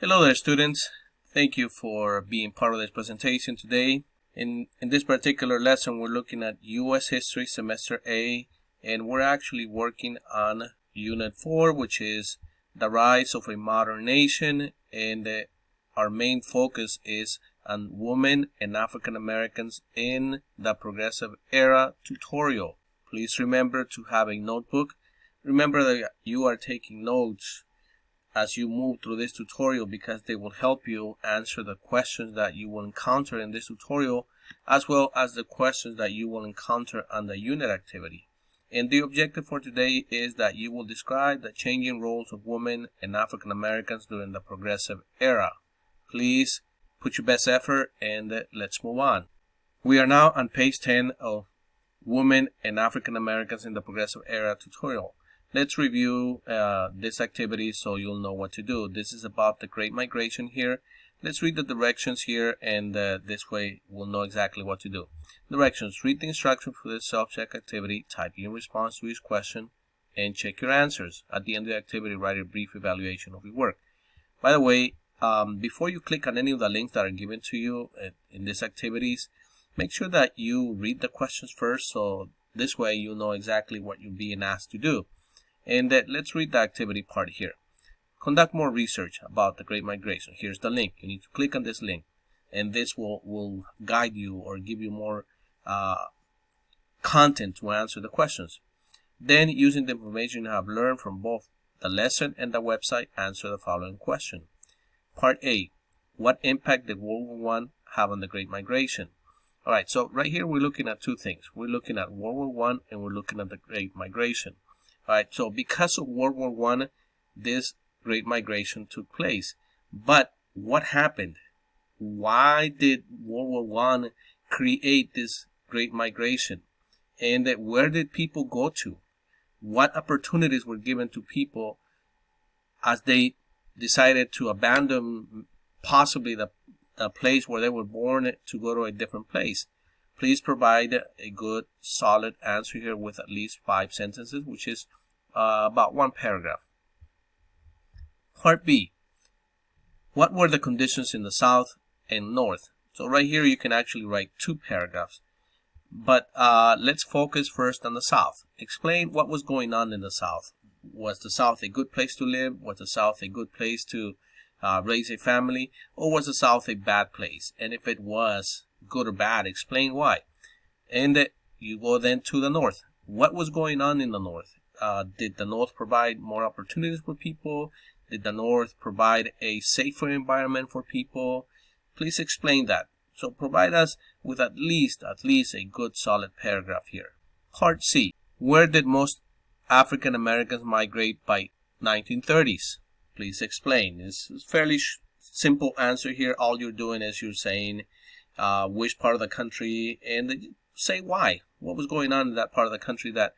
Hello there, students. Thank you for being part of this presentation today. In this particular lesson, we're looking at U.S. History Semester A, and we're actually working on Unit 4, which is the rise of a modern nation, and our main focus is on women and African Americans in the Progressive Era tutorial. Please remember to have a notebook. Remember that you are taking notes as you move through this tutorial because they will help you answer the questions that you will encounter in this tutorial, as well as the questions that you will encounter on the unit activity. And the objective for today is that you will describe the changing roles of women and African Americans during the Progressive Era. Please put your best effort and let's move on. We are now on page 10 of Women and African Americans in the Progressive Era tutorial. Let's review this activity so you'll know what to do. This is about the Great Migration here. Let's read the directions here, and this way we'll know exactly what to do. Directions: read the instructions for this self-check activity, type in response to each question, and check your answers. At the end of the activity, write a brief evaluation of your work. By the way, before you click on any of the links that are given to you in these activities, make sure that you read the questions first, so this way you know exactly what you're being asked to do. And let's read the activity part here. Conduct more research about the Great Migration. Here's the link. You need to click on this link, and this will guide you or give you more content to answer the questions. Then, using the information you have learned from both the lesson and the website, answer the following question. Part A. What impact did World War I have on the Great Migration? Alright, so right here we're looking at two things. We're looking at World War I and we're looking at the Great Migration. Alright, so because of World War I, this Great Migration took place. But what happened? Why did World War I create this Great Migration? And where did people go to? What opportunities were given to people as they decided to abandon possibly the place where they were born to go to a different place? Please provide a good, solid answer here with at least 5 sentences, which is about 1 paragraph. Part B. What were the conditions in the South and North? So right here you can actually write 2 paragraphs. But let's focus first on the South. Explain what was going on in the South. Was the South a good place to live? Was the South a good place to raise a family? Or was the South a bad place? And if it was good or bad, explain why. And you go then to the North. What was going on in the North? Did the North provide more opportunities for people? Did the North provide a safer environment for people? Please explain that. So provide us with at least a good solid paragraph here. Part C. Where did most African Americans migrate by 1930s? Please explain. It's a fairly simple answer here. All you're doing is you're saying which part of the country and say why. What was going on in that part of the country that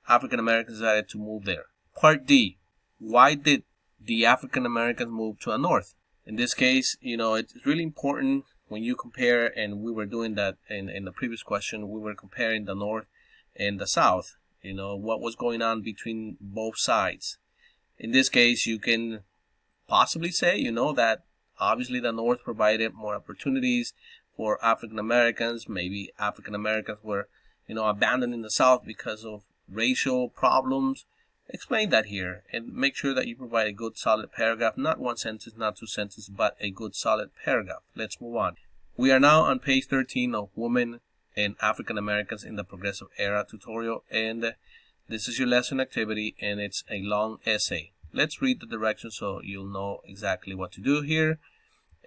African Americans decided to move there? Part D. Why did the African Americans move to the North? In this case, it's really important when you compare, and we were doing that in the previous question, we were comparing the North and the South. What was going on between both sides. In this case, you can possibly say, that obviously the North provided more opportunities for African Americans. Maybe African Americans were, abandoned in the South because of racial problems. Explain that here and make sure that you provide a good solid paragraph, not 1 sentence, not 2 sentences, but a good solid paragraph. Let's move on. We are now on page 13 of Women and African Americans in the Progressive Era tutorial, and this is your lesson activity, and it's a long essay. Let's read the directions so you'll know exactly what to do here.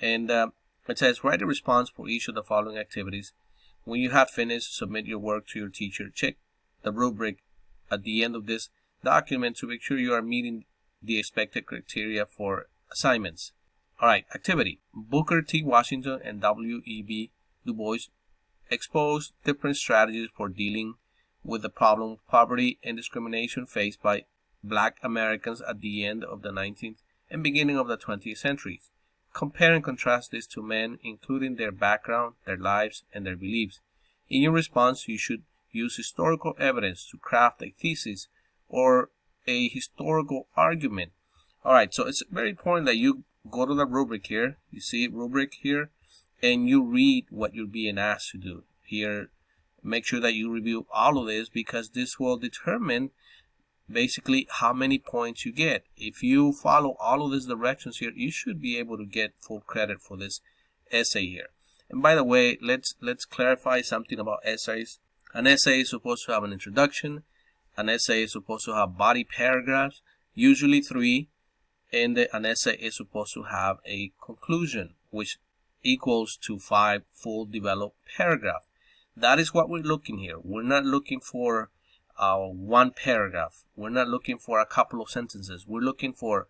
And it says, write a response for each of the following activities. When you have finished, submit your work to your teacher. Check the rubric at the end of this document to make sure you are meeting the expected criteria for assignments. Alright, activity. Booker T. Washington and W.E.B. Du Bois exposed different strategies for dealing with the problem of poverty and discrimination faced by Black Americans at the end of the 19th and beginning of the 20th centuries. Compare and contrast this to men, including their background, their lives, and their beliefs. In your response, you should use historical evidence to craft a thesis or a historical argument. Alright, so it's very important that you go to the rubric here. You see rubric here, and you read what you're being asked to do here. Make sure that you review all of this, because this will determine basically how many points you get. If you follow all of these directions here, you should be able to get full credit for this essay here. And by the way, let's clarify something about essays. An essay is supposed to have an introduction. An essay is supposed to have body paragraphs, usually 3, and an essay is supposed to have a conclusion, which equals to 5 full developed paragraphs. That is what we're looking here. We're not looking for one paragraph. We're not looking for a couple of sentences. We're looking for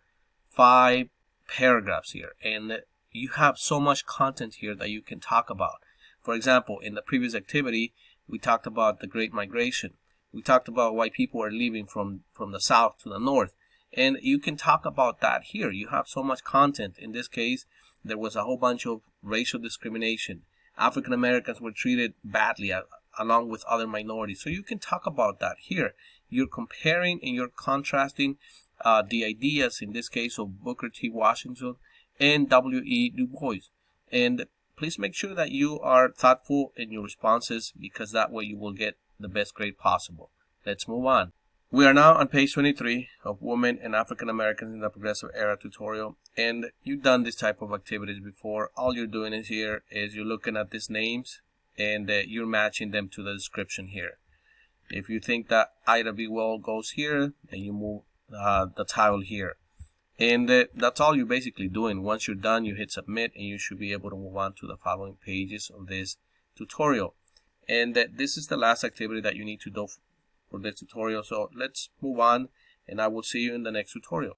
5 paragraphs here. And you have so much content here that you can talk about. For example, in the previous activity, we talked about the Great Migration. We talked about why people are leaving from the south to the north. And you can talk about that here. You have so much content. In this case, there was a whole bunch of racial discrimination. African Americans were treated badly along with other minorities. So you can talk about that here. You're comparing and you're contrasting the ideas, in this case, of Booker T. Washington and W.E. Du Bois. And please make sure that you are thoughtful in your responses, because that way you will get the best grade possible. Let's move on. We are now on page 23 of Women and African Americans in the Progressive Era tutorial, and you've done this type of activities before. All you're doing is here is you're looking at these names and you're matching them to the description here. If you think that Ida B. Well goes here, then you move the title here. And that's all you're basically doing. Once you're done, you hit submit, and you should be able to move on to the following pages of this tutorial. And this is the last activity that you need to do for this tutorial. So let's move on, and I will see you in the next tutorial.